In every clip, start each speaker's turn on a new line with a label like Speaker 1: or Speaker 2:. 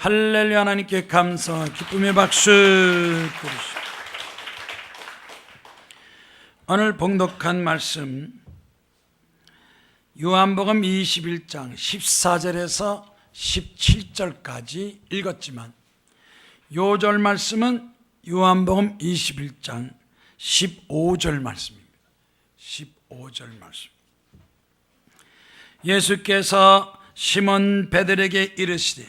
Speaker 1: 할렐루야. 하나님께 감사와 기쁨의 박수 드리시오. 오늘 봉독한 말씀 요한복음 21장 14절에서 17절까지 읽었지만 요절 말씀은 요한복음 21장 15절 말씀입니다. 15절 말씀. 예수께서 시몬 베드로에게 이르시되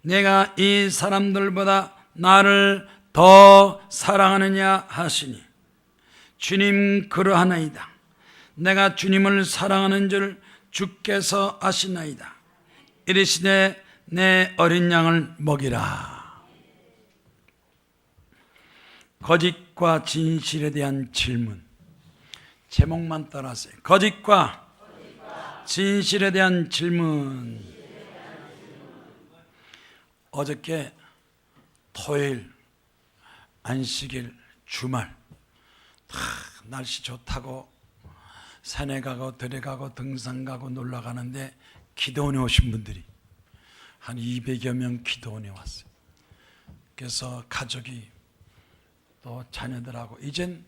Speaker 1: 내가 이 사람들보다 나를 더 사랑하느냐 하시니 주님 그러하나이다. 내가 주님을 사랑하는 줄 주께서 아시나이다. 이르시되 내 어린 양을 먹이라. 거짓과 진실에 대한 질문. 제목만 따라하세요. 거짓과 진실에 대한 질문. 어저께 토요일, 안식일, 주말 날씨 좋다고 산에 가고 들에 가고 등산 가고 놀러 가는데 기도원에 오신 분들이 한 200여 명 기도원에 왔어요. 그래서 가족이 또 자녀들하고 이젠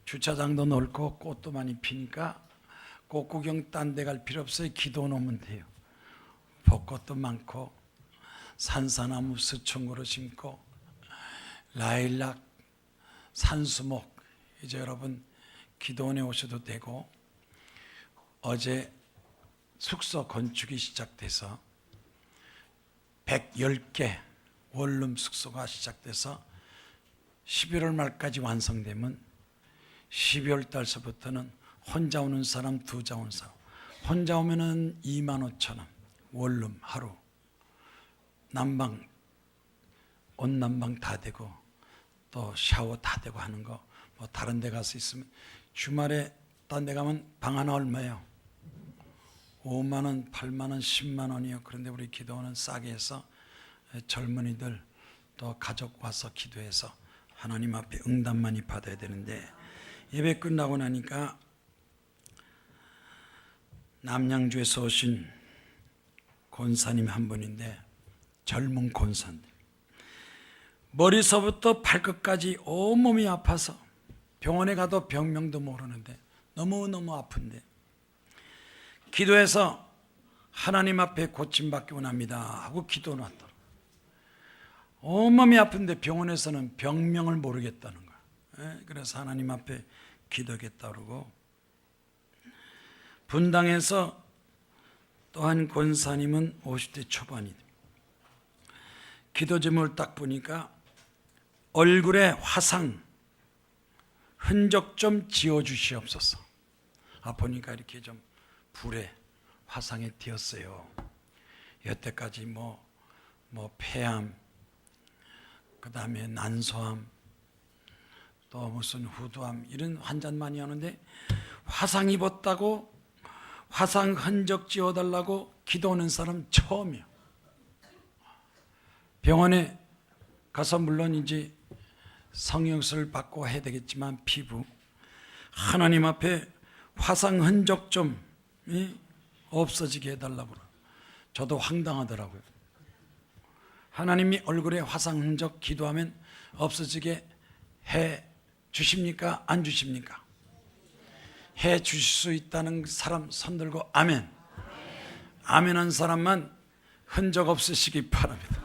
Speaker 1: 주차장도 넓고 꽃도 많이 피니까 꽃 구경 딴 데 갈 필요 없어요. 기도원 오면 돼요. 벚꽃도 많고 산사나무 수청으로 심고 라일락, 산수목, 이제 여러분 기도원에 오셔도 되고, 어제 숙소 건축이 시작돼서 110개 원룸 숙소가 시작돼서 11월 말까지 완성되면 12월 달서부터는 혼자 오는 사람, 두자 오는 사람, 혼자 오면은 25,000원 원룸 하루, 난방, 온난방 다 되고 또 샤워 다 되고 하는 거, 뭐 다른 데 가서 있으면 주말에 딴 데 가면 방 하나 얼마예요? 5만 원, 8만 원, 10만 원이요. 그런데 우리 기도원은 싸게 해서 젊은이들 또 가족 와서 기도해서 하나님 앞에 응답 많이 받아야 되는데, 예배 끝나고 나니까 남양주에서 오신 권사님 한 분인데, 젊은 권사인데 머리서부터 발끝까지 온몸이 아파서 병원에 가도 병명도 모르는데 너무너무 아픈데 기도해서 하나님 앞에 고침받기 원합니다 하고 기도 놨더라고요. 온몸이 아픈데 병원에서는 병명을 모르겠다는 거예요. 그래서 하나님 앞에 기도하겠다 그러고, 분당에서 또 한 권사님은 50대 초반이다. 기도 제목을 딱 보니까 얼굴에 화상 흔적 좀 지워주시옵소서. 보니까 이렇게 좀 불에 화상에 띄었어요. 여태까지 뭐 폐암, 그 다음에 난소암, 또 무슨 후두암 이런 환자는 많이 하는데 화상 입었다고 화상 흔적 지워달라고 기도하는 사람 처음이에요. 병원에 가서 물론 이제 성형수술 받고 해야 되겠지만 피부, 하나님 앞에 화상 흔적 좀 없어지게 해달라고. 저도 황당하더라고요. 하나님이 얼굴에 화상 흔적 기도하면 없어지게 해 주십니까? 안 주십니까? 해 주실 수 있다는 사람 손들고 아멘. 아멘 한 사람만 흔적 없으시기 바랍니다.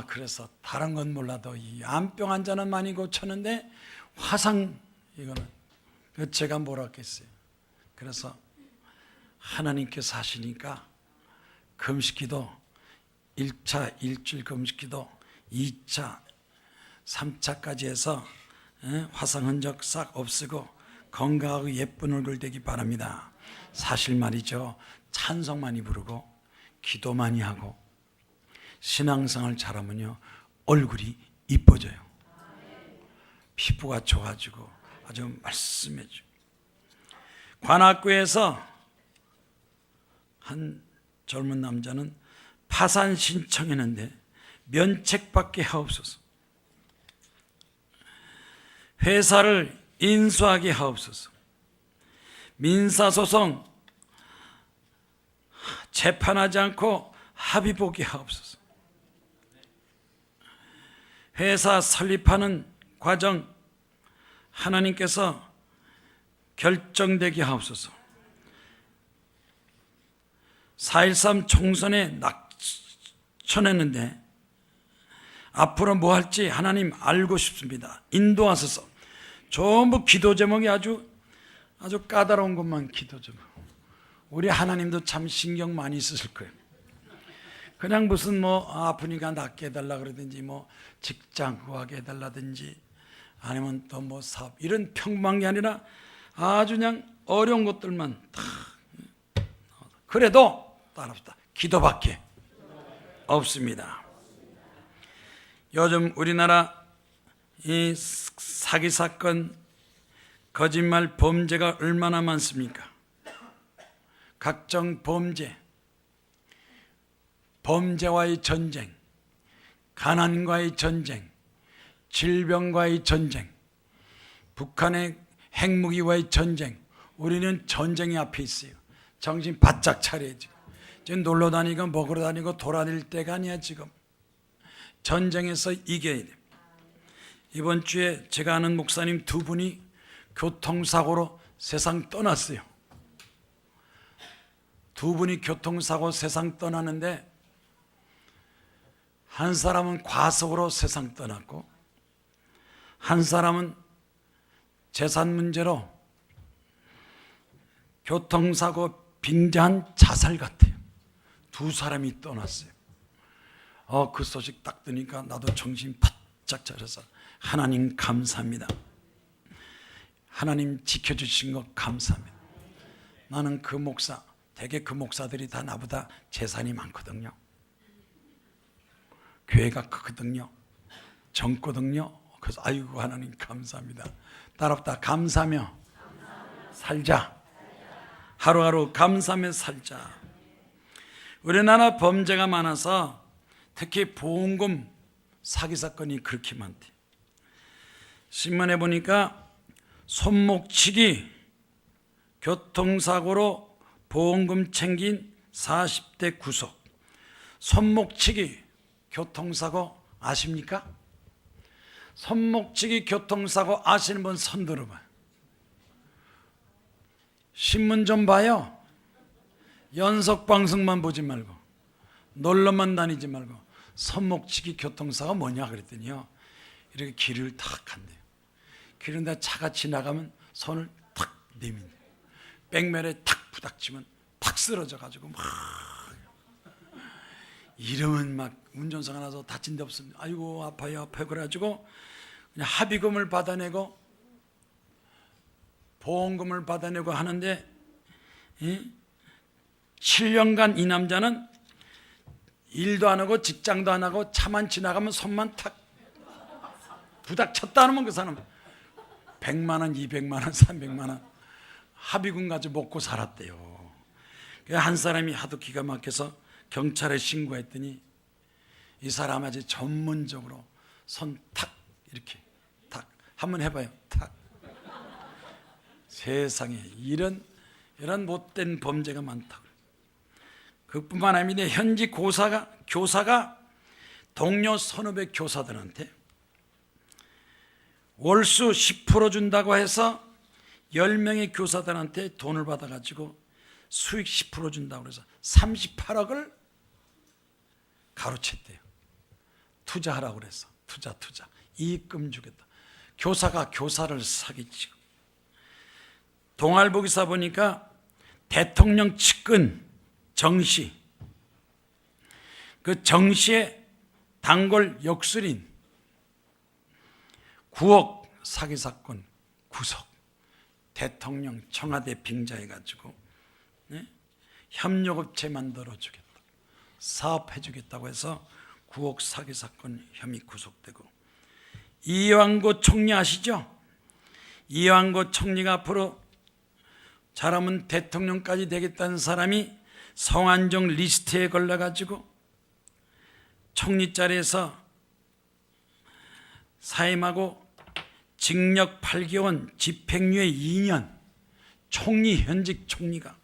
Speaker 1: 그래서 다른 건 몰라도 이 암병 환자는 많이 고쳤는데 화상, 이거는 제가 뭐라 했겠어요. 그래서 하나님께서 하시니까 금식기도 1차 일주일 금식기도 2차 3차까지 해서 화상 흔적 싹 없애고 건강하고 예쁜 얼굴 되기 바랍니다. 사실 말이죠, 찬송 많이 부르고 기도 많이 하고 신앙생활 잘하면요 얼굴이 이뻐져요. 피부가 좋아지고 아주 말씀해줘. 관악구에서 한 젊은 남자는 파산 신청했는데 면책받게 하옵소서, 회사를 인수하게 하옵소서, 민사소송 재판하지 않고 합의 보게 하옵소서. 회사 설립하는 과정 하나님께서 결정되게 하옵소서. 4.13 총선에 낙천했는데 앞으로 뭐 할지 하나님 알고 싶습니다. 인도하소서. 전부 기도 제목이 아주 까다로운 것만 기도 제목. 우리 하나님도 참 신경 많이 쓰실 거예요. 그냥 무슨 뭐 아프니까 낫게 해달라 그러든지 뭐 직장 구하게 해달라든지 아니면 또 뭐 사업 이런 평범한 게 아니라 아주 그냥 어려운 것들만 다 그래도 따릅시다. 기도밖에 없습니다. 요즘 우리나라 이 사기 사건, 거짓말 범죄가 얼마나 많습니까? 각종 범죄, 범죄와의 전쟁, 가난과의 전쟁, 질병과의 전쟁, 북한의 핵무기와의 전쟁. 우리는 전쟁의 앞에 있어요. 정신 바짝 차려야지. 지금 놀러 다니고 먹으러 다니고 돌아다닐 때가 아니야. 지금 전쟁에서 이겨야 돼. 이번 주에 제가 아는 목사님 두 분이 교통사고로 세상 떠났어요. 두 분이 교통사고 세상 떠나는데 한 사람은 과속으로 세상 떠났고 한 사람은 재산 문제로 교통사고 빙자한 자살 같아요. 두 사람이 떠났어요. 그 소식 딱 들으니까 나도 정신 바짝 차려서 하나님 감사합니다. 하나님 지켜주신 것 감사합니다. 나는 그 목사, 대개 그 목사들이 다 나보다 재산이 많거든요. 교회가 크거든요. 젊거든요. 그래서 아이고 하나님 감사합니다. 따라붙다 감사하며 살자. 하루하루 감사하며 살자. 우리나라 범죄가 많아서 특히 보험금 사기 사건이 그렇게 많대. 신문에 보니까 손목치기 교통사고로 보험금 챙긴 40대 구속. 손목치기 교통사고 아십니까? 손목치기 교통사고 아시는 분 손 들어봐요. 신문 좀 봐요. 연속방송만 보지 말고 놀러만 다니지 말고 손목치기 교통사고가 뭐냐 그랬더니요, 이렇게 길을 탁 간대요. 그런데 차가 지나가면 손을 탁 내민대요. 백면에 탁 부닥치면 탁 쓰러져 가지고 막 이러면 막 운전사가 나서 다친 데 없습니다. 아이고 아파요 그래가지고 그냥 합의금을 받아내고 보험금을 받아내고 하는데 7년간 이 남자는 일도 안 하고 직장도 안 하고 차만 지나가면 손만 탁 부닥쳤다 하면 그 사람 100만 원, 200만 원, 300만 원 합의금 가지고 먹고 살았대요. 한 사람이 하도 기가 막혀서 경찰에 신고했더니 이 사람 아주 전문적으로 손 탁 이렇게 탁 한번 해봐요. 탁. 세상에 이런 못된 범죄가 많다고. 그뿐만 아니라 현지 교사가 동료 선후배 교사들한테 월수 10% 준다고 해서 10명의 교사들한테 돈을 받아가지고 수익 10% 준다고 해서 38억을 가로챘대요. 투자하라고 그래서 투자 이익금 주겠다. 교사가 교사를 사기치고. 동아일보 기사 보니까 대통령 측근 정씨, 그 정씨의 단골 역술인 9억 사기 사건 구속, 대통령 청와대 빙자해가지고 협력업체 만들어주겠다, 사업해주겠다고 해서 9억 사기 사건 혐의 구속되고. 이완구 총리 아시죠? 이완구 총리가 앞으로 잘하면 대통령까지 되겠다는 사람이 성완종 리스트에 걸려가지고 총리 자리에서 사임하고 징역 8개월, 집행유예 2년. 현직 총리가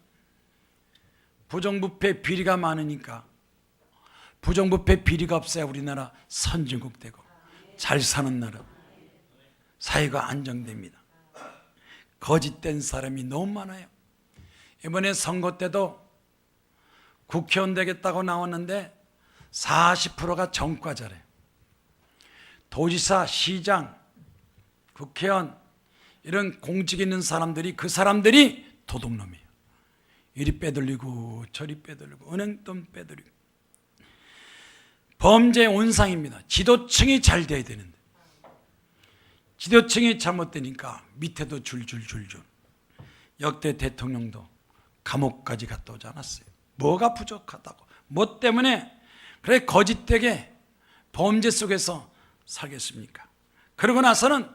Speaker 1: 부정부패 비리가 많으니까 부정부패 비리가 없어야 우리나라 선진국 되고 잘 사는 나라, 사회가 안정됩니다. 거짓된 사람이 너무 많아요. 이번에 선거 때도 국회의원 되겠다고 나왔는데 40%가 전과자래요. 도지사, 시장, 국회의원 이런 공직 있는 사람들이, 그 사람들이 도둑놈이에요. 이리 빼돌리고 저리 빼돌리고 은행돈 빼돌리고. 범죄의 온상입니다. 지도층이 잘 돼야 되는데 지도층이 잘못되니까 밑에도 줄줄줄줄. 역대 대통령도 감옥까지 갔다 오지 않았어요. 뭐가 부족하다고, 뭐 때문에 그래 거짓되게 범죄 속에서 살겠습니까? 그러고 나서는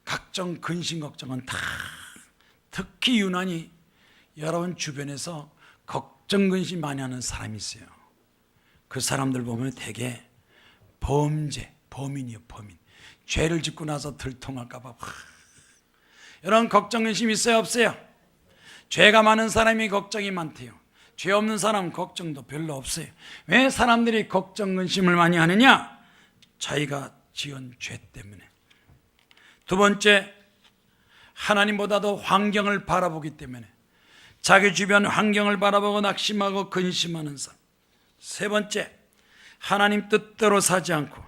Speaker 1: 각종 근심 걱정은 다, 특히 유난히 여러분 주변에서 걱정 근심 많이 하는 사람이 있어요. 그 사람들 보면 되게 범인이요, 범인. 죄를 짓고 나서 들통할까 봐 이런 걱정 근심 있어요, 없어요? 죄가 많은 사람이 걱정이 많대요. 죄 없는 사람은 걱정도 별로 없어요. 왜 사람들이 걱정 근심을 많이 하느냐? 자기가 지은 죄 때문에. 두 번째, 하나님보다도 환경을 바라보기 때문에. 자기 주변 환경을 바라보고 낙심하고 근심하는 사람. 세 번째, 하나님 뜻대로 사지 않고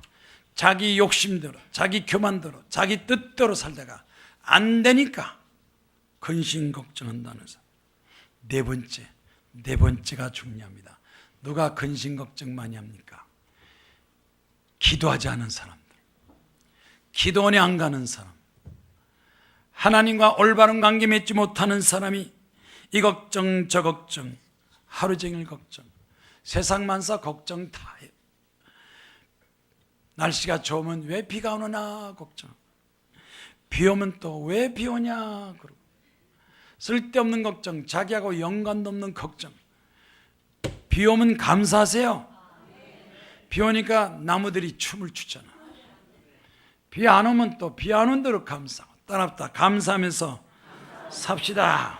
Speaker 1: 자기 욕심대로, 자기 교만대로, 자기 뜻대로 살다가 안 되니까 근심 걱정한다는 사람. 네 번째가 중요합니다. 누가 근심 걱정 많이 합니까? 기도하지 않은 사람들, 기도원에 안 가는 사람, 하나님과 올바른 관계 맺지 못하는 사람이 이 걱정 저 걱정, 하루 종일 걱정, 세상 만사 걱정 다 해요. 날씨가 좋으면 왜 비가 오느냐 걱정, 비 오면 또 왜 비 오냐 그러고, 쓸데없는 걱정, 자기하고 연관도 없는 걱정. 비 오면 감사하세요. 비 오니까 나무들이 춤을 추잖아. 비 안 오면 또 비 안 온 대로 감사하고, 따랍다 감사하면서 삽시다.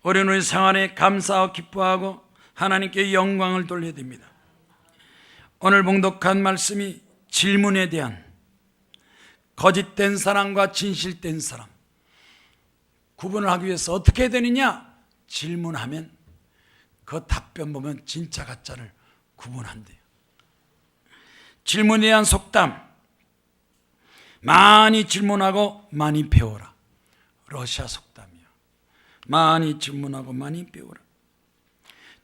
Speaker 1: 우리는 우리 생활에 감사하고 기뻐하고 하나님께 영광을 돌려야 됩니다. 오늘 봉독한 말씀이 질문에 대한, 거짓된 사람과 진실된 사람 구분을 하기 위해서 어떻게 해야 되느냐? 질문하면 그 답변 보면 진짜 가짜를 구분한대요. 질문에 대한 속담, 많이 질문하고 많이 배워라. 러시아 속담이야. 많이 질문하고 많이 배워라.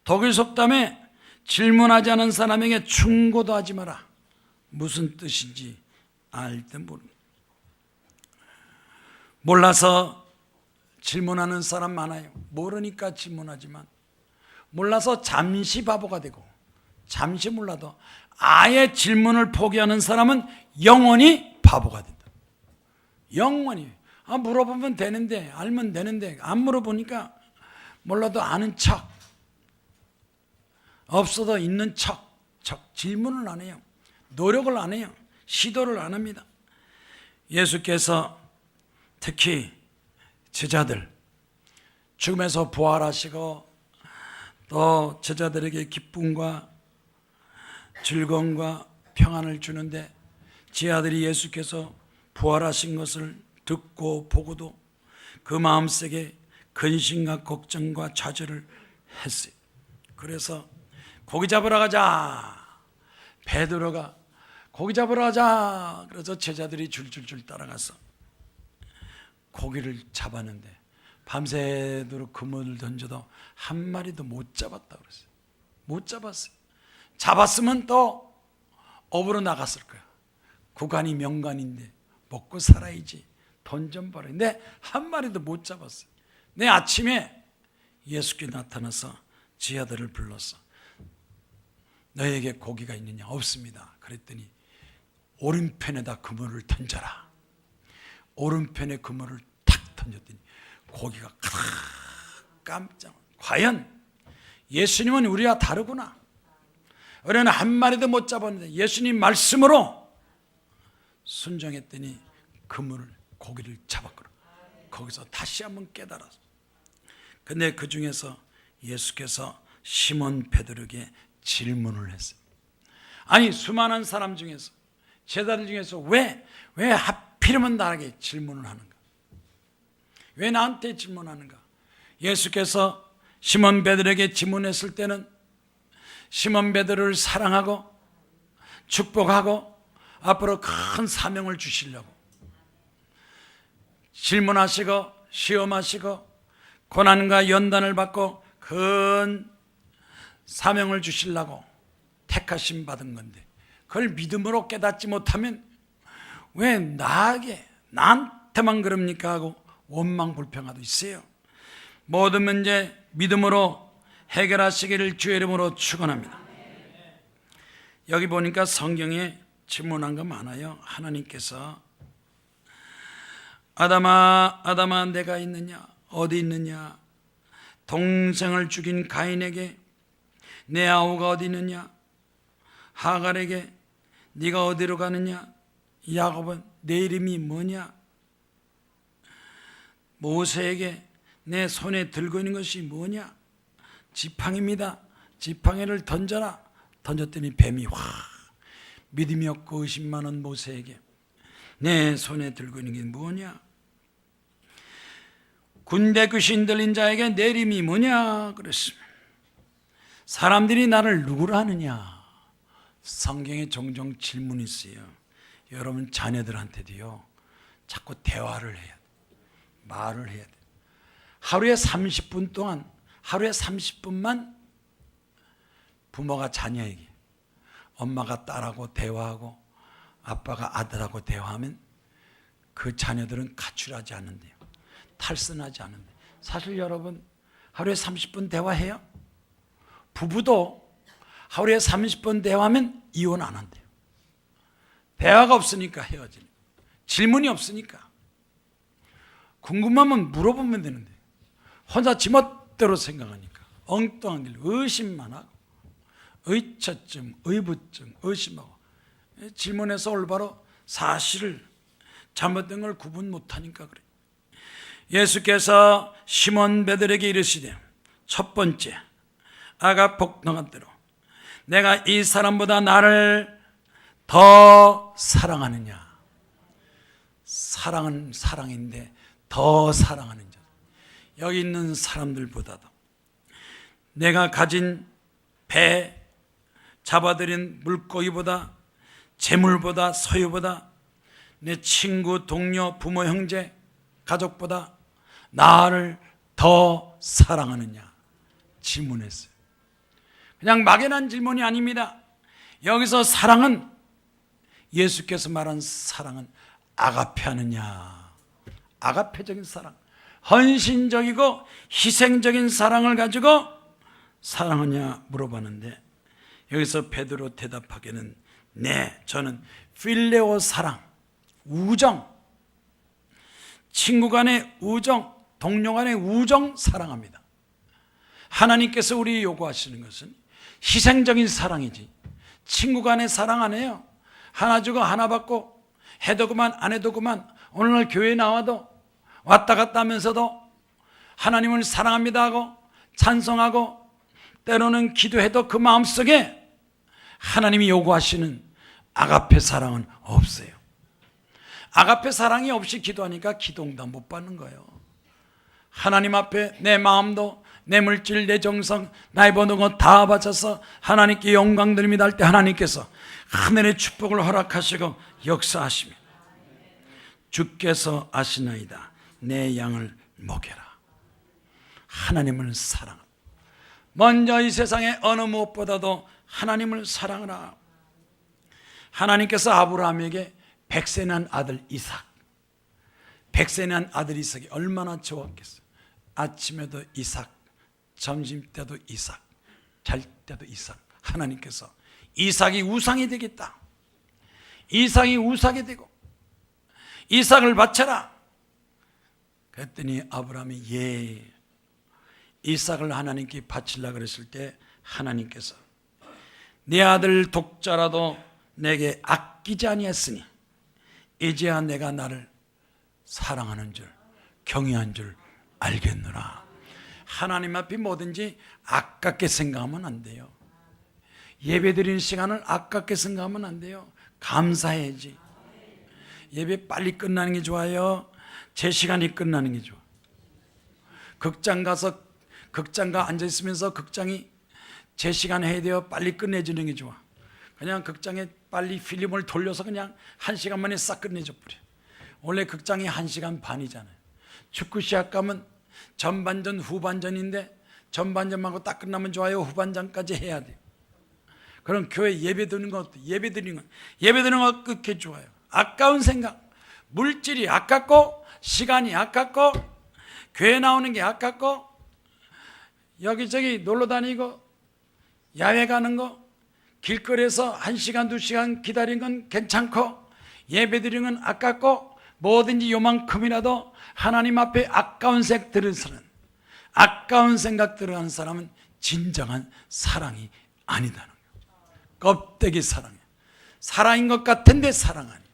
Speaker 1: 독일 속담에 질문하지 않은 사람에게 충고도 하지 마라. 무슨 뜻인지 알 때 모릅니다. 몰라서 질문하는 사람 많아요. 모르니까 질문하지만, 몰라서 잠시 바보가 되고, 잠시 몰라도 아예 질문을 포기하는 사람은 영원히 바보가 된다. 영원히. 물어보면 되는데, 알면 되는데, 안 물어보니까 몰라도 아는 척, 없어도 있는 척 질문을 안 해요. 노력을 안 해요. 시도를 안 합니다. 예수께서 특히 제자들, 죽음에서 부활하시고 또 제자들에게 기쁨과 즐거움과 평안을 주는데, 제자들이 예수께서 부활하신 것을 듣고 보고도 그 마음속에 근심과 걱정과 좌절을 했어요. 그래서 고기 잡으러 가자. 베드로가 고기 잡으러 가자. 그래서 제자들이 줄줄줄 따라가서 고기를 잡았는데 밤새도록 그물을 던져도 한 마리도 못 잡았다고 그랬어요. 못 잡았어요. 잡았으면 또 업으로 나갔을 거야. 구간이 명간인데 먹고 살아야지. 돈 좀 벌어. 근데 한 마리도 못 잡았어요. 내 아침에 예수께 나타나서 지하들을 불렀어. 너에게 고기가 있느냐? 없습니다. 그랬더니 오른편에다 그물을 던져라. 오른편에 그물을 탁 던졌더니 고기가 깜짝. 과연 예수님은 우리와 다르구나. 우리는 한 마리도 못 잡았는데 예수님 말씀으로 순종했더니 그물을, 고기를 잡았거든. 거기서 다시 한번 깨달았어. 근데 그 중에서 예수께서 시몬 베드로에게 질문을 했어요. 아니 수많은 사람 중에서 제자들 중에서 왜 하필이면 나에게 질문을 하는가? 왜 나한테 질문하는가? 예수께서 시몬 베드로에게 질문했을 때는 시몬 베드로를 사랑하고 축복하고 앞으로 큰 사명을 주시려고 질문하시고 시험하시고 고난과 연단을 받고 큰 사명을 주시려고 택하심 받은 건데 그걸 믿음으로 깨닫지 못하면 왜 나한테만 그럽니까 하고 원망 불평하도 있어요. 모든 문제 믿음으로 해결하시기를 주의 이름으로 축원합니다. 여기 보니까 성경에 질문한 거 많아요. 하나님께서 아담아 내가 있느냐? 어디 있느냐? 동생을 죽인 가인에게 내 아우가 어디 있느냐? 하갈에게 네가 어디로 가느냐? 야곱은 내 이름이 뭐냐? 모세에게 내 손에 들고 있는 것이 뭐냐? 지팡이입니다. 지팡이를 던져라. 던졌더니 뱀이 믿음이 없고 의심 많은 모세에게 내 손에 들고 있는 게 뭐냐? 군대 귀신 들린 자에게 내 이름이 뭐냐? 그랬습니다. 사람들이 나를 누구라 하느냐? 성경에 종종 질문이 있어요. 여러분 자녀들한테도요 자꾸 대화를 해야 돼. 말을 해야 돼. 하루에 30분 동안 하루에 30분만 부모가 자녀에게 엄마가 딸하고 대화하고 아빠가 아들하고 대화하면 그 자녀들은 가출하지 않는데요. 탈선하지 않는데. 사실 여러분 하루에 30분 대화해요? 부부도 하루에 30분 대화하면 이혼 안 한대요. 대화가 없으니까 헤어지는. 질문이 없으니까. 궁금하면 물어보면 되는데 혼자 지멋대로 생각하니까 엉뚱한 길 의심만 하고 의처증, 의부증, 의심하고 질문해서 올바로 사실을 잘못된 걸 구분 못하니까 그래요. 예수께서 시몬 베드로에게 이르시되 첫 번째 아까 복동한 대로 내가 이 사람보다 나를 더 사랑하느냐? 사랑은 사랑인데 더 사랑하는 자. 여기 있는 사람들보다도 내가 가진 배, 잡아들인 물고기보다 재물보다 소유보다 내 친구, 동료, 부모, 형제, 가족보다 나를 더 사랑하느냐? 질문했어요. 그냥 막연한 질문이 아닙니다. 여기서 사랑은 예수께서 말한 사랑은 아가페 하느냐? 아가페적인 사랑, 헌신적이고 희생적인 사랑을 가지고 사랑하냐 물어봤는데 여기서 베드로 대답하기는 네, 저는 필레오 사랑, 우정, 친구 간의 우정, 동료 간의 우정 사랑합니다. 하나님께서 우리 요구하시는 것은 희생적인 사랑이지 친구 간의 사랑 안 해요. 하나 주고 하나 받고 해도 그만 안 해도 그만 오늘날 교회에 나와도 왔다 갔다 하면서도 하나님을 사랑합니다 하고 찬송하고 때로는 기도해도 그 마음속에 하나님이 요구하시는 아가페 사랑은 없어요. 아가페 사랑이 없이 기도하니까 기도응답 못 받는 거예요. 하나님 앞에 내 마음도 내 물질, 내 정성, 나의 모든 것 다 바쳐서 하나님께 영광 드립니다 할 때 하나님께서 하늘의 축복을 허락하시고 역사하시며 주께서 아시나이다 내 양을 먹여라. 하나님을 사랑하라. 먼저 이 세상에 어느 무엇보다도 하나님을 사랑하라. 하나님께서 아브라함에게 100세 난 아들 이삭, 100세 난 아들 이삭이 얼마나 좋았겠어요. 아침에도 이삭, 점심때도 이삭, 잘 때도 이삭. 하나님께서 이삭이 우상이 되겠다, 이삭이 우상이 되고 이삭을 바쳐라 그랬더니 아브라함이 예, 이삭을 하나님께 바치려고 그랬을 때 하나님께서 네 아들 독자라도 내게 아끼지 아니했으니 이제야 내가 나를 사랑하는 줄 경외한 줄 알겠노라. 하나님 앞에 뭐든지 아깝게 생각하면 안 돼요. 예배 드리는 시간을 아깝게 생각하면 안 돼요. 감사해야지. 예배 빨리 끝나는 게 좋아요? 제 시간이 끝나는 게 좋아? 극장 가서 극장가 앉아있으면서 극장이 제 시간 해야 돼요? 빨리 끝내주는 게 좋아? 그냥 극장에 빨리 필름을 돌려서 그냥 1시간 만에 싹 끝내줘 버려. 원래 극장이 1시간 반이잖아요. 축구 시합가면 전반전 후반전인데 전반전하고 딱 끝나면 좋아요? 후반전까지 해야 돼요? 그럼 교회 예배 드리는 거 어때? 예배 드리는 거 그렇게 좋아요. 아까운 생각, 물질이 아깝고 시간이 아깝고 교회 나오는 게 아깝고 여기저기 놀러 다니고 야외 가는 거 길거리에서 1시간 2시간 기다리는 건 괜찮고 예배 드리는 건 아깝고 뭐든지 요만큼이라도 하나님 앞에 아까운 생각 들은 사람, 아까운 생각 들어가는 사람은 진정한 사랑이 아니다는 거예요. 껍데기 사랑이에요. 사랑인 것 같은데 사랑 아니에요.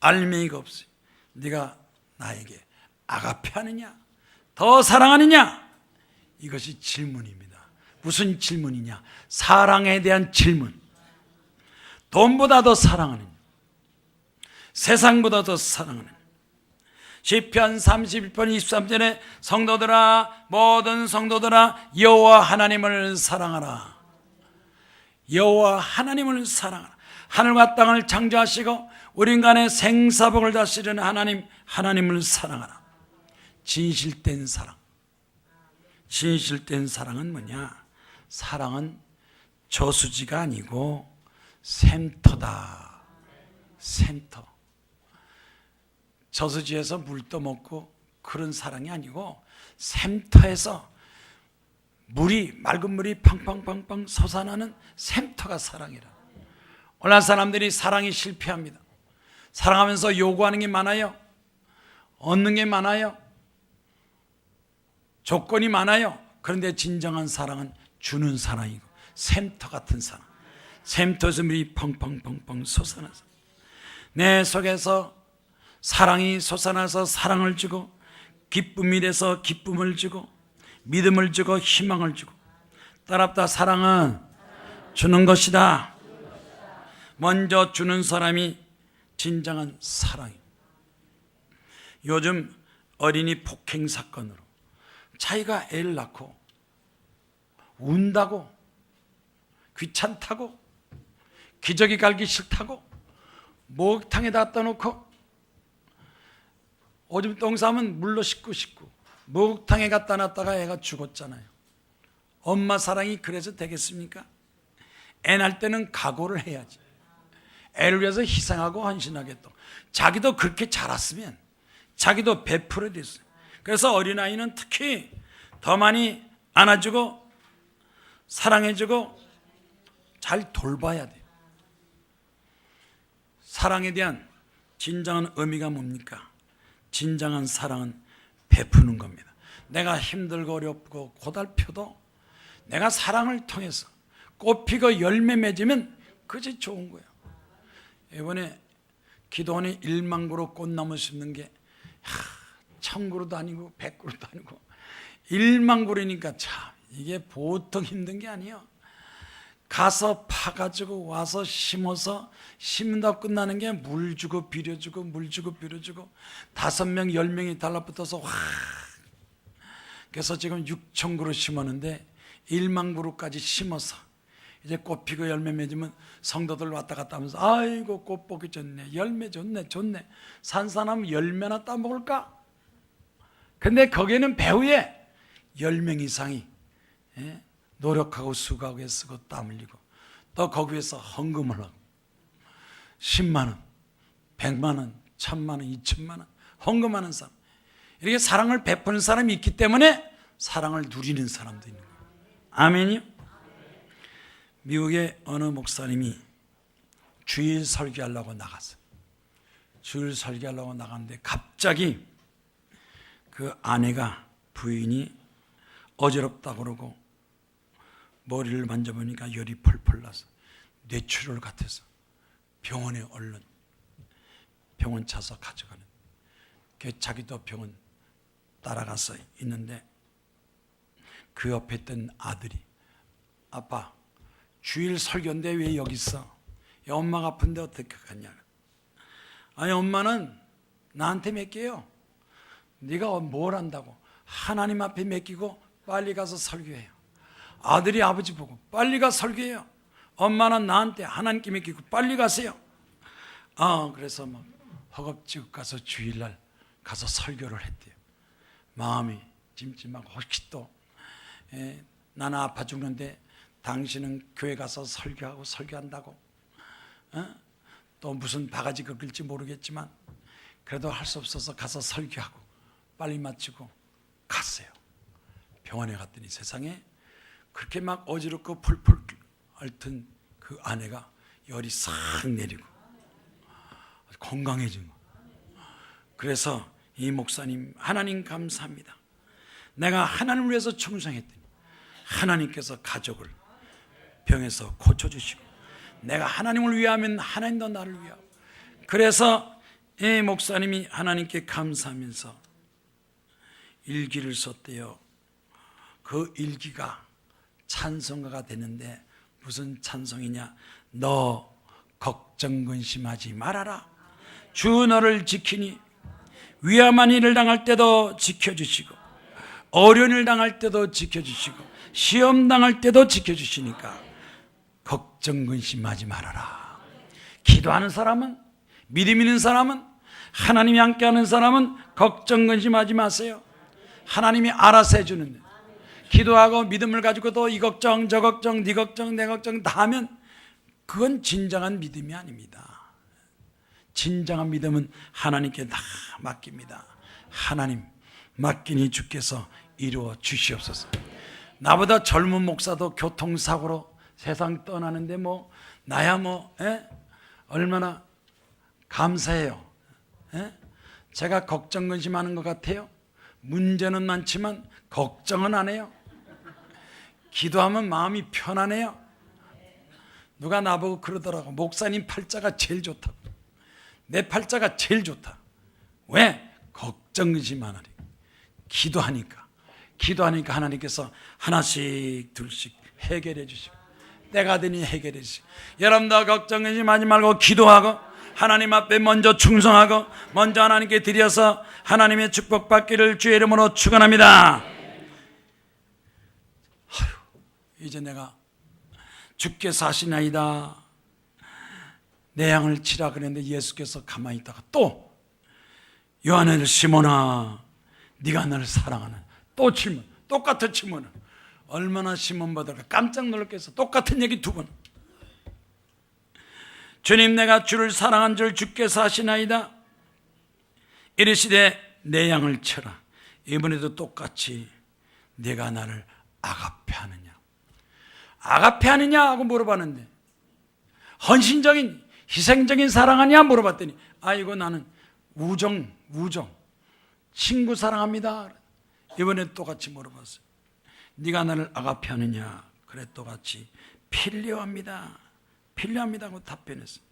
Speaker 1: 알맹이가 없어요. 네가 나에게 아가페 하느냐? 더 사랑하느냐? 이것이 질문입니다. 무슨 질문이냐? 사랑에 대한 질문. 돈보다 더 사랑하느냐? 세상보다 더 사랑하느냐? 시편 31편 23절에 성도들아, 모든 성도들아, 여호와 하나님을 사랑하라. 여호와 하나님을 사랑하라. 하늘과 땅을 창조하시고 우리 인간의 생사복을 다스리는 하나님을 사랑하라. 진실된 사랑. 진실된 사랑은 뭐냐? 사랑은 저수지가 아니고 샘터다. 샘터. 저수지에서 물 떠먹고 그런 사랑이 아니고 샘터에서 맑은 물이 팡팡팡팡 솟아나는 샘터가 사랑이라. 오늘날 사람들이 사랑이 실패합니다. 사랑하면서 요구하는 게 많아요. 얻는 게 많아요. 조건이 많아요. 그런데 진정한 사랑은 주는 사랑이고 샘터 같은 사랑. 샘터에서 물이 펑펑펑펑 솟아나서 내 속에서 사랑이 솟아나서 사랑을 주고 기쁨이 돼서 기쁨을 주고 믿음을 주고 희망을 주고 따랍다. 사랑은 주는 것이다. 먼저 주는 사람이 진정한 사랑이에요. 요즘 어린이 폭행 사건으로 자기가 애를 낳고 운다고 귀찮다고 기저귀 갈기 싫다고 목욕탕에다 갖다 놓고 오줌 똥 싸면 물로 씻고 목욕탕에 갖다 놨다가 애가 죽었잖아요. 엄마 사랑이 그래서 되겠습니까? 애 낳을 때는 각오를 해야지. 애를 위해서 희생하고 헌신하게 또 자기도 그렇게 자랐으면 자기도 베풀어 됐어요. 그래서 어린아이는 특히 더 많이 안아주고 사랑해주고 잘 돌봐야 돼요. 사랑에 대한 진정한 의미가 뭡니까? 진정한 사랑은 베푸는 겁니다. 내가 힘들고 어렵고 고달펴도 내가 사랑을 통해서 꽃피고 열매 맺으면 그것이 좋은 거예요. 이번에 기도원이 1만 그루 꽃나무 심는 게 1000그루도 아니고 100그루도 아니고 1만 그루니까 참 이게 보통 힘든 게 아니에요. 가서 파가지고 와서 심어서 심는다고 끝나는 게 물 주고 비료주고 물 주고 비료주고 5명 10명이 달라붙어서 그래서 지금 6,000그루 심었는데 1만 그루까지 심어서 이제 꽃 피고 열매 맺으면 성도들 왔다 갔다 하면서 아이고 꽃 보기 좋네, 열매 좋네, 산산하면 열매나 따먹을까? 근데 거기에는 배후에 10명 이상이 노력하고 수고하고 애쓰고 땀 흘리고 또 거기 위해서 헌금을 하고 10만 원, 100만 원, 1000만 원, 2000만 원 헌금하는 사람, 이렇게 사랑을 베푸는 사람이 있기 때문에 사랑을 누리는 사람도 있는 거예요. 아멘이요? 미국의 어느 목사님이 주일 설교하려고 나갔어요. 주일 설교하려고 나갔는데 갑자기 그 아내가, 부인이 어지럽다고 그러고 머리를 만져보니까 열이 펄펄 나서 뇌출혈 같아서 병원에 얼른 병원 차서 가져가는, 자기도 병원 따라가서 있는데 그 옆에 있던 아들이 아빠 주일 설교인데 왜 여기 있어? 엄마가 아픈데 어떻게 가냐? 아니, 엄마는 나한테 맡겨요. 네가 뭘 한다고? 하나님 앞에 맡기고 빨리 가서 설교해요. 아들이 아버지 보고 빨리 가 설교해요. 엄마는 나한테 하나님께 맡기고 빨리 가세요. 그래서 막 허겁지겁 가서 주일날 가서 설교를 했대요. 마음이 찜찜하고 혹시 또 나는 아파 죽는데 당신은 교회 가서 설교하고 설교한다고, 또 무슨 바가지 긁을지 모르겠지만 그래도 할 수 없어서 가서 설교하고 빨리 마치고 갔어요. 병원에 갔더니 세상에 그렇게 막 어지럽고 풀풀 앓던 그 아내가 열이 싹 내리고 건강해진 거. 그래서 이 목사님, 하나님 감사합니다. 내가 하나님을 위해서 충성했더니 하나님께서 가족을 병에서 고쳐주시고, 내가 하나님을 위하면 하나님도 나를 위하고, 그래서 이 목사님이 하나님께 감사하면서 일기를 썼대요. 그 일기가 찬송가가 되는데 무슨 찬송이냐? 너 걱정 근심하지 말아라. 주 너를 지키니 위험한 일을 당할 때도 지켜주시고 어려운 일을 당할 때도 지켜주시고 시험 당할 때도 지켜주시니까 걱정 근심하지 말아라. 기도하는 사람은, 믿음 있는 사람은, 하나님이 함께하는 사람은 걱정 근심하지 마세요. 하나님이 알아서 해주는데, 기도하고 믿음을 가지고도 이 걱정 저 걱정 네 걱정 내 걱정 다 하면 그건 진정한 믿음이 아닙니다. 진정한 믿음은 하나님께 다 맡깁니다. 하나님 맡기니 주께서 이루어 주시옵소서. 나보다 젊은 목사도 교통사고로 세상 떠나는데 나야 얼마나 감사해요. 제가 걱정 근심하는 것 같아요? 문제는 많지만 걱정은 안 해요. 기도하면 마음이 편안해요. 누가 나보고 그러더라고. 목사님 팔자가 제일 좋다고. 내 팔자가 제일 좋다. 왜? 걱정 근심 안 하니까. 기도하니까 하나님께서 하나씩 둘씩 해결해 주시고 때가 되니 해결해 주시고, 여러분도 걱정 근심하지 말고 기도하고 하나님 앞에 먼저 충성하고 먼저 하나님께 드려서 하나님의 축복받기를 주의 이름으로 축원합니다. 이제 내가 주께서 하시나이다 내 양을 치라 그랬는데 예수께서 가만히 있다가 또 요한을 시몬아 네가 나를 사랑하는, 또 질문, 똑같은 질문을 얼마나 시몬 받을까 깜짝 놀랐겠어. 똑같은 얘기 두 번. 주님 내가 주를 사랑한 줄 주께서 하시나이다. 이르시되 내 양을 쳐라. 이번에도 똑같이 내가 나를 아가페하느냐 하고 물어봤는데, 헌신적인 희생적인 사랑하냐 물어봤더니 이거 나는 우정 친구 사랑합니다. 이번에 똑같이 물어봤어요. 네가 나를 아가페하느냐? 그래 똑같이 필요합니다 하고 답변했어요.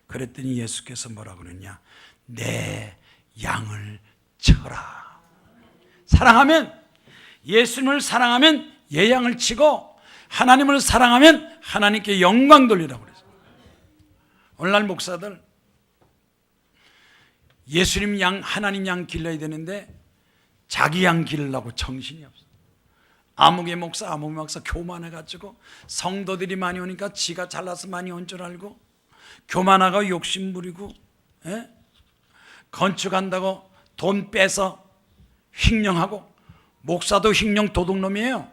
Speaker 1: 그랬더니 예수께서 뭐라고 그러냐? 내 양을 쳐라. 사랑하면, 예수님을 사랑하면 얘 양을 치고 하나님을 사랑하면 하나님께 영광 돌리라고 그랬어요. 오늘날 목사들 예수님 양, 하나님 양 길러야 되는데 자기 양 기르려고 정신이 없어. 아무개 목사 교만해가지고 성도들이 많이 오니까 지가 잘나서 많이 온 줄 알고 교만하고 욕심 부리고, 건축한다고 돈 빼서 횡령하고, 목사도 횡령 도둑놈이에요.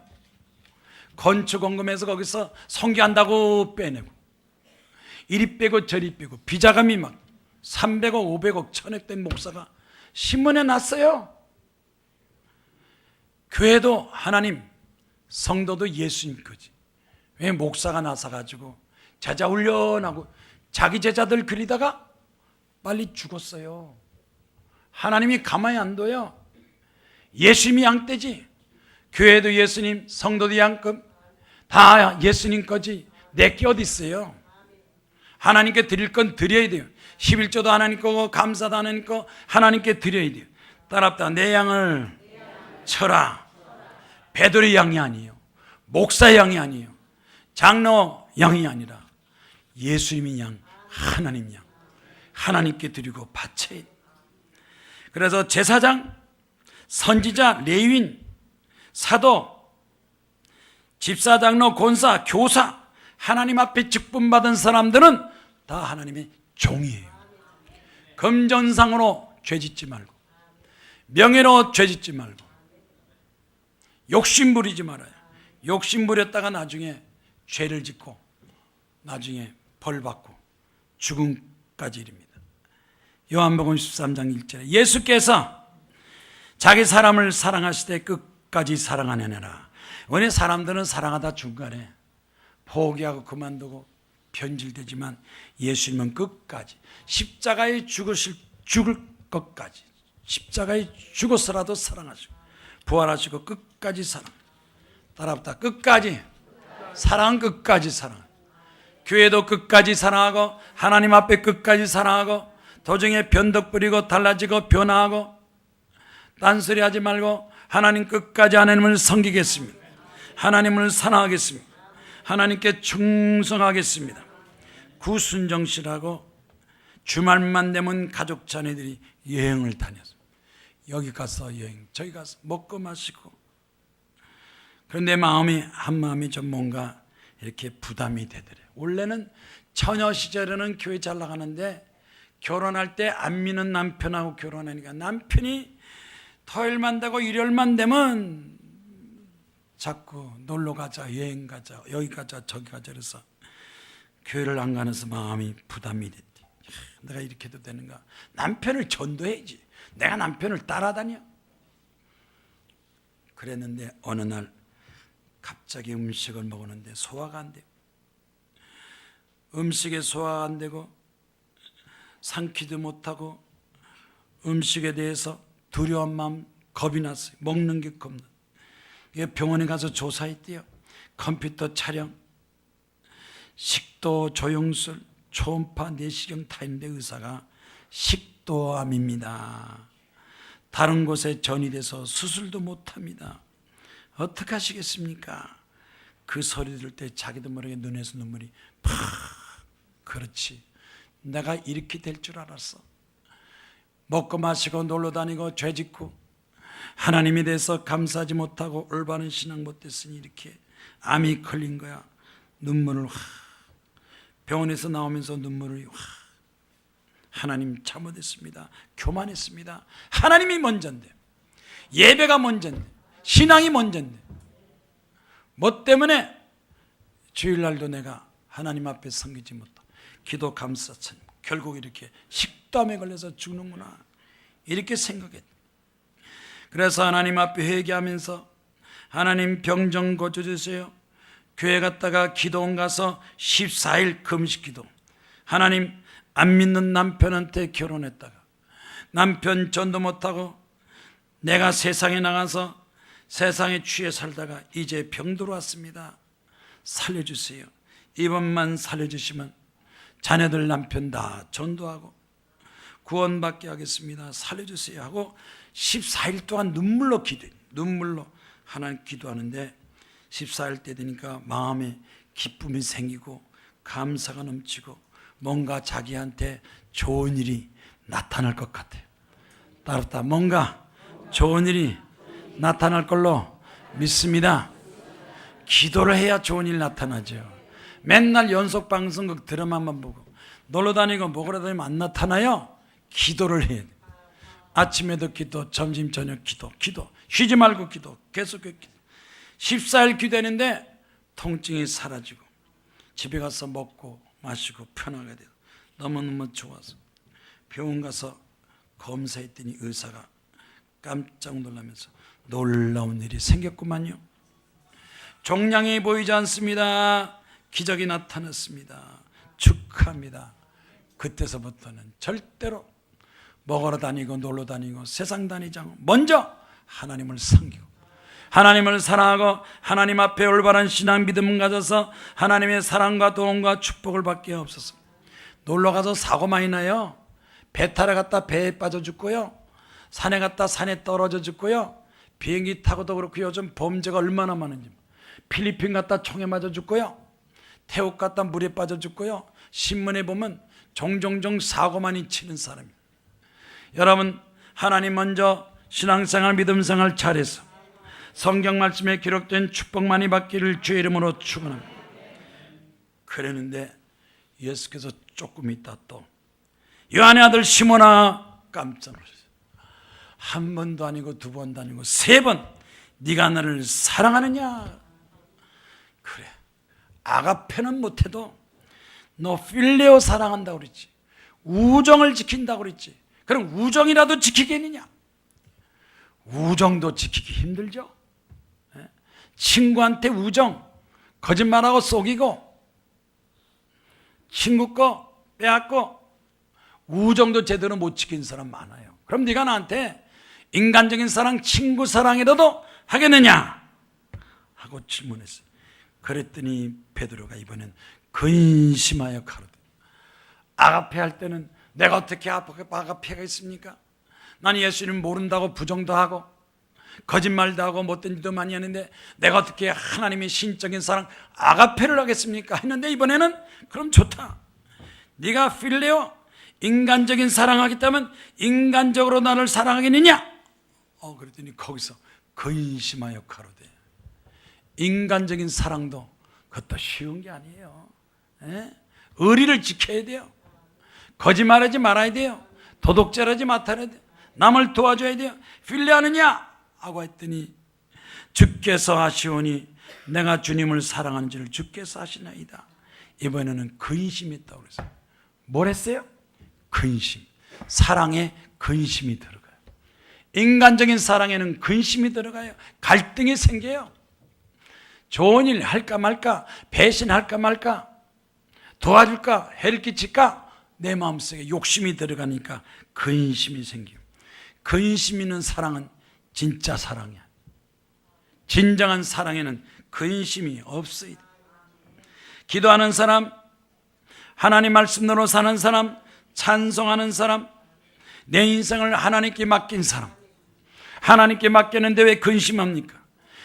Speaker 1: 건축원금에서 거기서 성교한다고 빼내고 이리 빼고 저리 빼고 비자금이 막 300억 500억 1000억 된 목사가 신문에 났어요. 교회도 하나님, 성도도 예수님 거지. 왜 목사가 나서가지고 제자 훈련하고 자기 제자들 그리다가 빨리 죽었어요. 하나님이 가만히 안 둬요. 예수님이 양떼지. 교회도 예수님, 성도도 양금, 다 예수님 거지. 내게 어디 있어요? 하나님께 드릴 건 드려야 돼요. 11조도 하나님 거고 감사도 하나님 거 하나님께 드려야 돼요. 따랍다 내 양을 쳐라. 베드로의 양이 아니에요. 목사의 양이 아니에요. 장로 양이 아니라 예수님이 양, 하나님 양, 하나님께 드리고 바쳐야 돼. 그래서 제사장, 선지자, 레위인, 사도, 집사장로, 권사, 교사, 하나님 앞에 직분받은 사람들은 다 하나님의 종이에요. 금전상으로 죄짓지 말고, 명예로 죄짓지 말고, 욕심 부리지 말아요. 욕심 부렸다가 나중에 죄를 짓고 나중에 벌 받고 죽음까지 이릅니다. 요한복음 13장 1절에 예수께서 자기 사람을 사랑하시되 끝까지 사랑하느니라. 원래 사람들은 사랑하다 중간에 포기하고 그만두고 변질되지만 예수님은 끝까지 십자가에 죽을 것까지, 십자가에 죽어서라도 사랑하시고 부활하시고 끝까지 사랑. 따라붙다. 끝까지 사랑, 끝까지 사랑. 교회도 끝까지 사랑하고 하나님 앞에 끝까지 사랑하고 도중에 변덕 부리고 달라지고 변화하고 딴소리 하지 말고 하나님 끝까지 하나님을 섬기겠습니다. 하나님을 사랑하겠습니다. 하나님께 충성하겠습니다. 구순정실하고 주말만 되면 가족 자녀들이 여행을 다녀서 여기 가서 여행, 저기 가서 먹고 마시고. 그런데 마음이 한 마음이 좀 뭔가 이렇게 부담이 되더래요. 원래는 처녀 시절에는 교회 잘 나가는데 결혼할 때 안 믿는 남편하고 결혼하니까 남편이 토요일만 되고 일요일만 되면 자꾸 놀러 가자, 여행 가자, 여기 가자, 저기 가자. 그래서 교회를 안 가면서 마음이 부담이 됐대. 내가 이렇게 해도 되는가? 남편을 전도해야지. 내가 남편을 따라다녀. 그랬는데 어느 날 갑자기 음식을 먹었는데 소화가 안 돼요. 음식에 소화가 안 되고 삼키도 못하고 음식에 대해서 두려운 마음, 겁이 났어요. 먹는 게 겁나. 병원에 가서 조사했대요. 컴퓨터 촬영, 식도 조영술, 초음파, 내시경 다 있는데 의사가 식도암입니다. 다른 곳에 전이돼서 수술도 못합니다. 어떻게 하시겠습니까? 그 소리 들을 때 자기도 모르게 눈에서 눈물이 팍. 그렇지, 내가 이렇게 될 줄 알았어. 먹고 마시고 놀러 다니고 죄짓고 하나님에 대해서 감사하지 못하고 올바른 신앙 못했으니 이렇게 암이 걸린 거야. 눈물을 병원에서 나오면서 눈물을 하나님 잘못했습니다. 교만했습니다. 하나님이 먼저인데, 예배가 먼저인데, 신앙이 먼저인데 뭐 때문에 주일날도 내가 하나님 앞에 섬기지 못하고 기도 감사천 결국 이렇게 식도암에 걸려서 죽는구나 이렇게 생각했다. 그래서 하나님 앞에 회개하면서 하나님 병정 고쳐주세요. 교회 갔다가 기도원 가서 14일 금식기도. 하나님, 안 믿는 남편한테 결혼했다가 남편 전도 못하고 내가 세상에 나가서 세상에 취해 살다가 이제 병 들어왔습니다. 살려주세요. 이번만 살려주시면 자녀들 남편 다 전도하고 구원받게 하겠습니다. 살려주세요 하고 14일 동안 눈물로 기도해. 눈물로 하나님 기도하는데 14일 때 되니까 마음에 기쁨이 생기고 감사가 넘치고 뭔가 자기한테 좋은 일이 나타날 것 같아요. 따르다 뭔가 좋은 일이 나타날 걸로 믿습니다. 기도를 해야 좋은 일 나타나죠. 맨날 연속 방송국 드라마만 보고 놀러 다니고 먹으러 다니면 안 나타나요. 기도를 해야 돼. 아침에도 기도, 점심 저녁 기도, 쉬지 말고 기도, 계속 기도. 14일 기도했는데 통증이 사라지고 집에 가서 먹고 마시고 편하게 돼요. 너무너무 좋아서 병원 가서 검사했더니 의사가 깜짝 놀라면서 놀라운 일이 생겼구만요. 종양이 보이지 않습니다. 기적이 나타났습니다. 축하합니다. 그때서부터는 절대로 먹으러 다니고 놀러 다니고 세상 다니지 않고 먼저 하나님을 섬기고 하나님을 사랑하고 하나님 앞에 올바른 신앙 믿음을 가져서 하나님의 사랑과 도움과 축복을 받게 하옵소서. 놀러 가서 사고 많이 나요. 배 타러 갔다 배에 빠져 죽고요. 산에 갔다 산에 떨어져 죽고요. 비행기 타고도 그렇고 요즘 범죄가 얼마나 많은지. 필리핀 갔다 총에 맞아 죽고요. 태국 갔다 물에 빠져 죽고요, 신문에 보면 종종 사고만이 치는 사람이에요. 여러분, 하나님 먼저 신앙생활 믿음생활 잘해서 성경 말씀에 기록된 축복만이 받기를 주의 이름으로 축원합니다. 그랬는데 예수께서 조금 있다 또 요한의 아들 시몬아, 깜짝 놀랐어요. 한 번도 아니고 두 번도 아니고 세 번, 네가 나를 사랑하느냐? 그래, 아가페는 못해도 너 필레오 사랑한다고 그랬지, 우정을 지킨다고 그랬지. 그럼 우정이라도 지키겠느냐? 우정도 지키기 힘들죠. 친구한테 우정 거짓말하고 속이고 친구 거 빼앗고 우정도 제대로 못 지킨 사람 많아요. 그럼 네가 나한테 인간적인 사랑, 친구 사랑이라도 하겠느냐? 하고 질문했어요. 그랬더니 베드로가 이번엔 근심하여 가로되, 아가페 할 때는 내가 어떻게 아가페가 있습니까? 난 예수님 모른다고 부정도 하고 거짓말도 하고 못된 일도 많이 하는데 내가 어떻게 하나님의 신적인 사랑 아가페를 하겠습니까? 했는데 이번에는 그럼 좋다, 네가 필레오 인간적인 사랑하겠다면 인간적으로 나를 사랑하겠느냐? 그랬더니 거기서 근심하여 가로되, 인간적인 사랑도 그것도 쉬운 게 아니에요. 의리를 지켜야 돼요. 거짓말하지 말아야 돼요. 도둑질하지 말아야 돼요. 남을 도와줘야 돼요. 필레하느냐? 하고 했더니 주께서 하시오니 내가 주님을 사랑하는 줄을 주께서 아시나이다. 이번에는 근심했다고 그랬어요. 뭘 했어요? 근심. 사랑에 근심이 들어가요. 인간적인 사랑에는 근심이 들어가요. 갈등이 생겨요. 좋은 일 할까 말까, 배신할까 말까, 도와줄까, 해를 끼칠까, 내 마음속에 욕심이 들어가니까 근심이 생겨요. 근심 있는 사랑은 진짜 사랑이야. 진정한 사랑에는 근심이 없어요. 기도하는 사람, 하나님 말씀대로 사는 사람, 찬송하는 사람, 내 인생을 하나님께 맡긴 사람, 하나님께 맡겼는데 왜 근심합니까?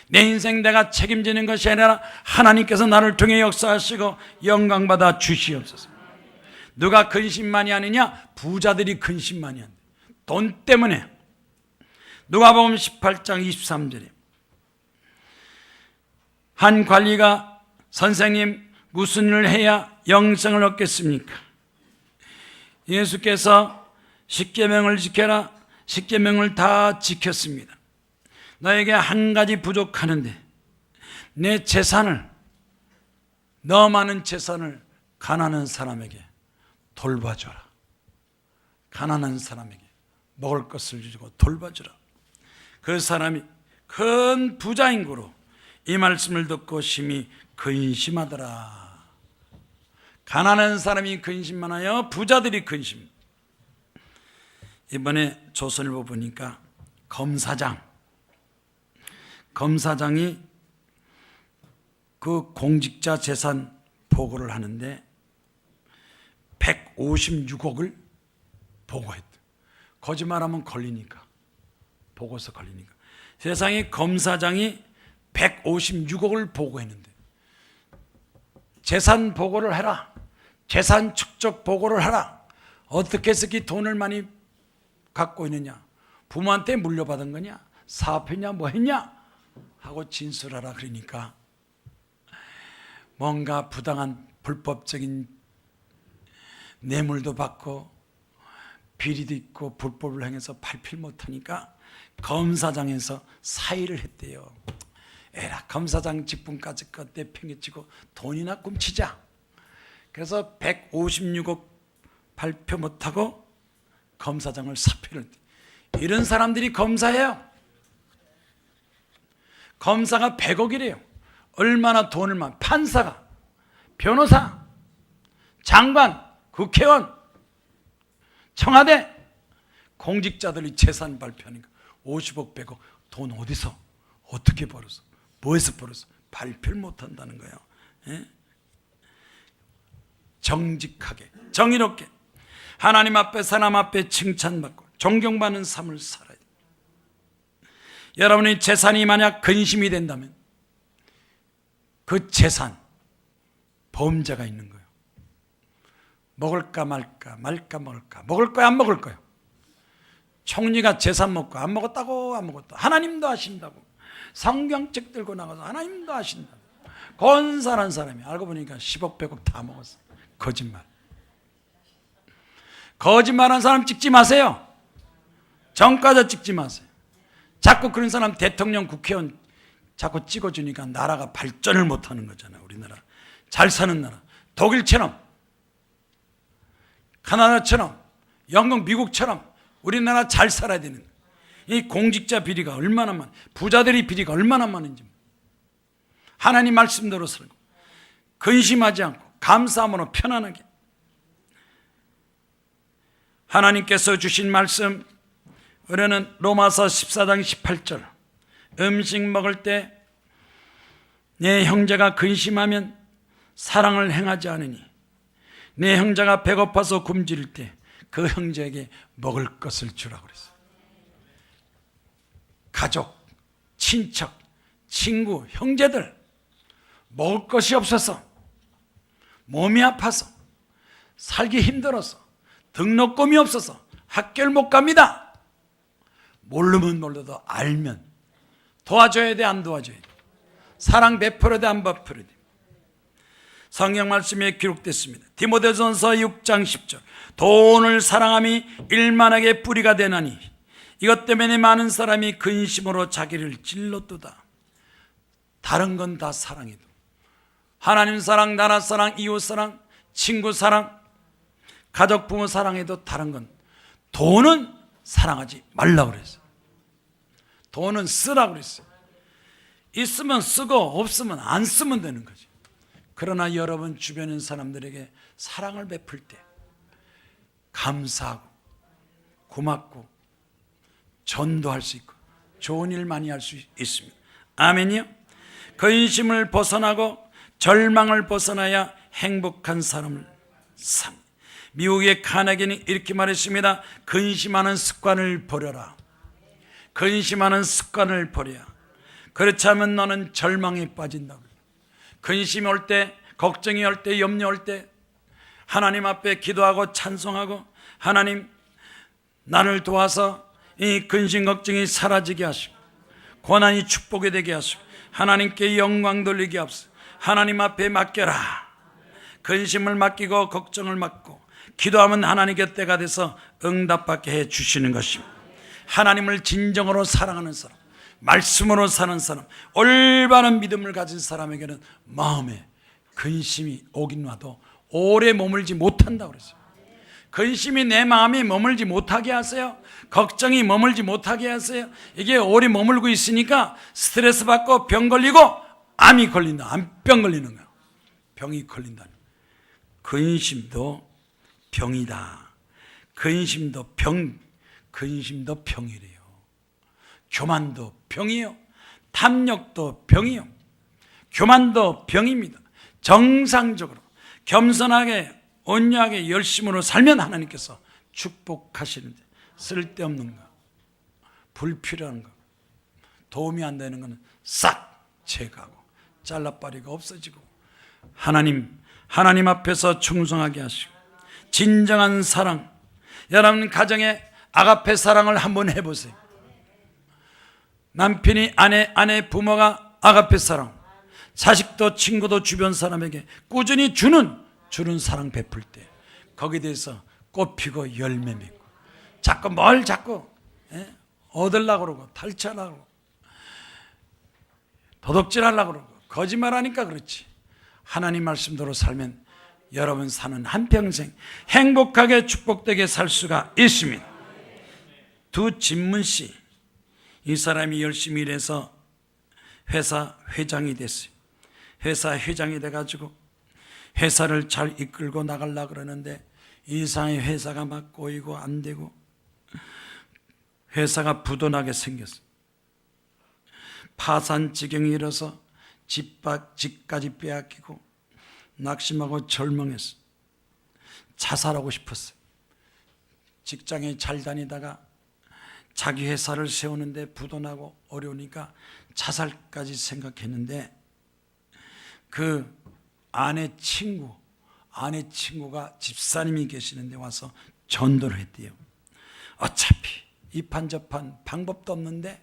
Speaker 1: 내 인생 내가 책임지는 것이 아니라 하나님께서 나를 통해 역사하시고 영광받아 주시옵소서. 누가 근심 많이 하느냐? 부자들이 근심 많이 한다. 돈 때문에. 누가복음 18장 23절에 한 관리가 선생님 무슨 일을 해야 영생을 얻겠습니까? 예수께서 십계명을 지켜라. 십계명을 다 지켰습니다. 너에게 한 가지 부족하는데 내 재산을, 너 많은 재산을 가난한 사람에게 돌봐줘라. 가난한 사람에게 먹을 것을 주고 돌봐주라. 그 사람이 큰 부자인고로 이 말씀을 듣고 심히 근심하더라. 가난한 사람이 근심만 하여 부자들이 근심. 이번에 조선일보 보니까 검사장이 그 공직자 재산 보고를 하는데 156억을 보고했다. 거짓말하면 걸리니까, 보고서 걸리니까. 세상에 검사장이 156억을 보고했는데 재산 보고를 해라, 재산 축적 보고를 하라. 어떻게 해서 그 돈을 많이 갖고 있느냐, 부모한테 물려받은 거냐, 사업했냐, 뭐 했냐 하고 진술하라. 그러니까 뭔가 부당한 불법적인 뇌물도 받고 비리도 있고 불법을 행해서 발필 못하니까 검사장에서 사의를 했대요. 에라, 검사장 직분까지 내팽개치고 돈이나 훔치자. 그래서 156억 발표 못하고 검사장을 사표를 했대요. 이런 사람들이 검사예요. 검사가 100억이래요. 얼마나 돈을 많아. 판사가, 변호사, 장관, 국회의원, 청와대, 공직자들이 재산 발표하니까 50억, 100억 돈 어디서, 어떻게 벌어서, 뭐해서 벌어서 발표를 못한다는 거예요. 예? 정직하게, 정의롭게 하나님 앞에, 사람 앞에 칭찬받고 존경받는 삶을 살아야 돼요. 여러분의 재산이 만약 근심이 된다면 그 재산 범죄가 있는 거예요. 먹을까 말까, 말까 먹을까, 먹을 거야 안 먹을 거야. 총리가 재산 먹고 안 먹었다고 안 먹었다. 하나님도 아신다고. 성경책 들고 나가서 하나님도 아신다고. 건사한 사람이 알고 보니까 10억 100억 다 먹었어. 거짓말. 거짓말한 사람 찍지 마세요. 정과자 찍지 마세요. 자꾸 그런 사람 대통령 국회의원 자꾸 찍어주니까 나라가 발전을 못하는 거잖아요. 우리나라 잘 사는 나라, 독일처럼 카나다처럼 영국 미국처럼 우리나라 잘 살아야 되는 거예요. 이 공직자 비리가 얼마나 많아, 부자들이 비리가 얼마나 많은지. 하나님 말씀대로 살고 근심하지 않고 감사함으로 편안하게. 하나님께서 주신 말씀, 우리는 로마서 14장 18절, 음식 먹을 때 내 형제가 근심하면 사랑을 행하지 않으니 내 형제가 배고파서 굶주릴 때 그 형제에게 먹을 것을 주라고 그랬어요. 가족, 친척, 친구, 형제들 먹을 것이 없어서 몸이 아파서 살기 힘들어서 등록금이 없어서 학교를 못 갑니다. 모르면 몰라도 알면 도와줘야 돼, 안 도와줘야 돼? 사랑 베풀어야 돼, 안 베풀어야 돼? 성경 말씀에 기록됐습니다. 디모데전서 6장 10절, 돈을 사랑함이 일만하게 뿌리가 되나니 이것 때문에 많은 사람이 근심으로 자기를 찔렀도다. 다른 건 다 사랑해도, 하나님 사랑, 나라 사랑, 이웃 사랑, 친구 사랑, 가족 부모 사랑해도 다른 건, 돈은 사랑하지 말라고 그랬어요. 돈은 쓰라고 그랬어요. 있으면 쓰고 없으면 안 쓰면 되는 거죠. 그러나 여러분 주변 있는 사람들에게 사랑을 베풀 때 감사하고 고맙고 전도할 수 있고 좋은 일 많이 할 수 있습니다. 아멘이요. 근심을 벗어나고 절망을 벗어나야 행복한 사람을 삽니다. 미국의 카네기는 이렇게 말했습니다. 근심하는 습관을 버려라. 근심하는 습관을 버려야. 그렇지 않으면 너는 절망에 빠진다고. 근심이 올 때, 걱정이 올 때, 염려 올 때 하나님 앞에 기도하고 찬송하고, 하나님 나를 도와서 이 근심 걱정이 사라지게 하시고 고난이 축복이 되게 하시고 하나님께 영광 돌리게 하옵소서. 하나님 앞에 맡겨라. 근심을 맡기고 걱정을 맡고 기도하면 하나님께 때가 돼서 응답받게 해 주시는 것입니다. 하나님을 진정으로 사랑하는 사람, 말씀으로 사는 사람, 올바른 믿음을 가진 사람에게는 마음에 근심이 오긴 와도 오래 머물지 못한다고 그랬어요. 근심이 내 마음에 머물지 못하게 하세요. 걱정이 머물지 못하게 하세요. 이게 오래 머물고 있으니까 스트레스 받고 병 걸리고 암이 걸린다. 암병 걸리는 거야. 병이 걸린다. 근심도 병이다. 근심도 병이래요. 교만도 병이요. 탐욕도 병이요. 교만도 병입니다. 정상적으로 겸손하게 온유하게 열심으로 살면 하나님께서 축복하시는데, 쓸데없는 거, 불필요한 거, 도움이 안 되는 거는 싹 제거하고 잘라버리고 없어지고 하나님 앞에서 충성하게 하시고 진정한 사랑. 여러분 가정에 아가페 사랑을 한번 해보세요. 남편이 아내 부모가 아가페 사랑, 자식도 친구도 주변 사람에게 꾸준히 주는 사랑 베풀 때 거기에 대해서 꽃 피고 열매 맺고, 자꾸 얻으려고 그러고 탈취하려고 그러고 도둑질하려고 그러고 거짓말하니까 그렇지. 하나님 말씀대로 살면 여러분 사는 한평생 행복하게 축복되게 살 수가 있습니다. 두진문씨, 이 사람이 열심히 일해서 회사 회장이 됐어요. 회사 회장이 돼가지고 회사를 잘 이끌고 나가려고 그러는데 이상하게 회사가 막 꼬이고 안 되고 회사가 부도나게 생겼어요. 파산 지경이 이르러서 집까지 빼앗기고 낙심하고 절망했어요. 자살하고 싶었어요. 직장에 잘 다니다가 자기 회사를 세우는데 부도나고 어려우니까 자살까지 생각했는데 그 아내 친구가 집사님이 계시는데 와서 전도를 했대요. 어차피 이판저판 방법도 없는데,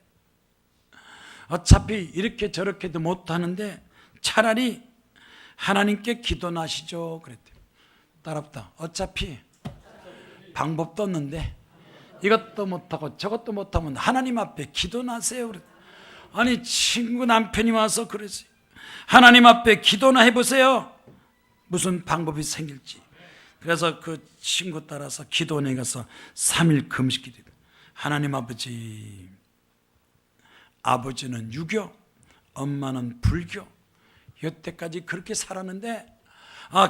Speaker 1: 어차피 이렇게 저렇게도 못하는데 차라리 하나님께 기도나시죠 그랬대요. 따랍다. 어차피 방법도 없는데 이것도 못하고 저것도 못하면 하나님 앞에 기도나세요 그랬대요. 아니, 친구 남편이 와서 그랬어요. 하나님 앞에 기도나 해보세요. 무슨 방법이 생길지. 그래서 그 친구 따라서 기도원에 가서 3일 금식 기도. 하나님 아버지, 아버지는 유교, 엄마는 불교. 여태까지 그렇게 살았는데,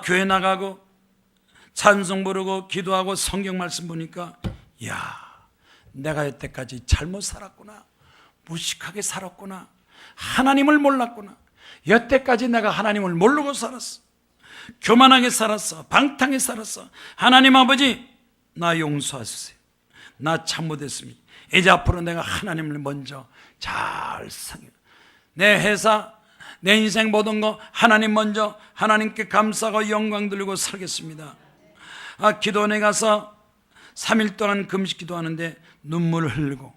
Speaker 1: 교회 나가고 찬송 부르고 기도하고 성경 말씀 보니까, 내가 여태까지 잘못 살았구나, 무식하게 살았구나, 하나님을 몰랐구나, 여태까지 내가 하나님을 모르고 살았어, 교만하게 살았어, 방탕하게 살았어. 하나님 아버지, 나 용서하세요. 나 잘못했습니다. 이제 앞으로 내가 하나님을 먼저 잘 생겨, 내 회사, 내 인생 모든 거 하나님 먼저, 하나님께 감사하고 영광 돌리고 살겠습니다. 기도원에 가서 3일 동안 금식 기도하는데 눈물을 흘리고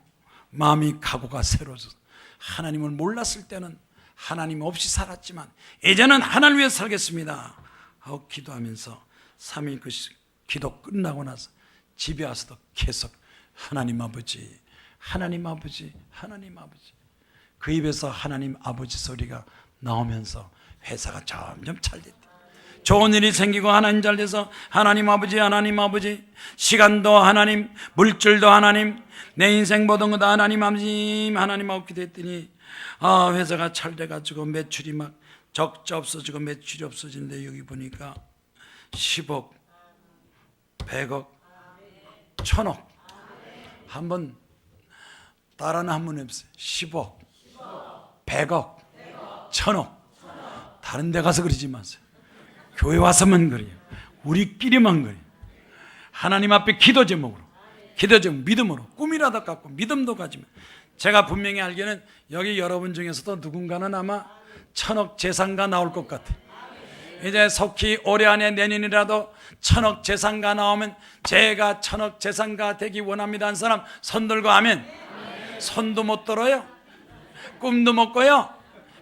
Speaker 1: 마음이 각오가 새로워져서, 하나님을 몰랐을 때는 하나님 없이 살았지만 이제는 하나님을 위해 살겠습니다 하고 기도하면서 3일 그 기도 끝나고 나서 집에 와서도 계속 하나님 아버지, 하나님 아버지, 하나님 아버지. 그 입에서 하나님 아버지 소리가 나오면서 회사가 점점 잘 됐대. 좋은 일이 생기고 하나님 잘 돼서 하나님 아버지, 하나님 아버지, 시간도 하나님, 물질도 하나님, 내 인생 모든 거 다 하나님 아버지, 하나님 아버지 됐더니 회사가 잘 돼가지고 매출이 막 적자 없어지고 매출이 없어지는데, 여기 보니까 10억, 100억, 1000억. 한번 따라는 한번 해보세요. 10억, 100억, 1000억. 다른 데 가서 그러지 마세요. 교회 와서만 그래요. 우리끼리만 그래요. 하나님 앞에 기도 제목으로, 기도 제목, 믿음으로, 꿈이라도 갖고 믿음도 가지면. 제가 분명히 알기에는 여기 여러분 중에서도 누군가는 아마 1000억 재산가 나올 것 같아요. 이제 속히 올해 안에 내년이라도 1000억 재산가 나오면 제가 1000억 재산가 되기 원합니다 하는 사람 손 들고 아멘. 손도 못 들어요, 꿈도 못 꿔요,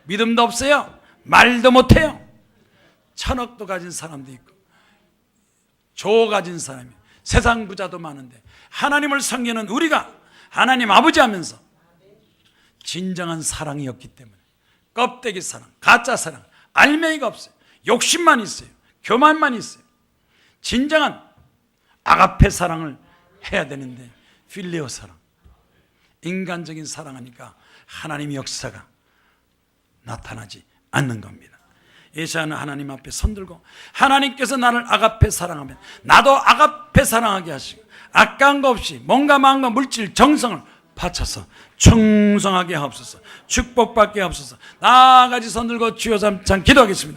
Speaker 1: 믿음도 없어요, 말도 못해요. 1000억도 가진 사람도 있고 조 가진 사람이, 세상 부자도 많은데 하나님을 섬기는 우리가 하나님 아버지 하면서 진정한 사랑이 없기 때문에, 껍데기 사랑, 가짜 사랑, 알맹이가 없어요. 욕심만 있어요. 교만만 있어요. 진정한 아가페 사랑을 해야 되는데 필레오 사랑, 인간적인 사랑하니까 하나님의 역사가 나타나지 않는 겁니다. 예수는 하나님 앞에 손들고, 하나님께서 나를 아가페 사랑하면 나도 아가페 사랑하게 하시고, 아까운 거 없이 뭔가 마음과 물질, 정성을 바쳐서 충성하게 하옵소서, 축복받게 하옵소서. 나같이 손들고 주여 삼창 기도하겠습니다.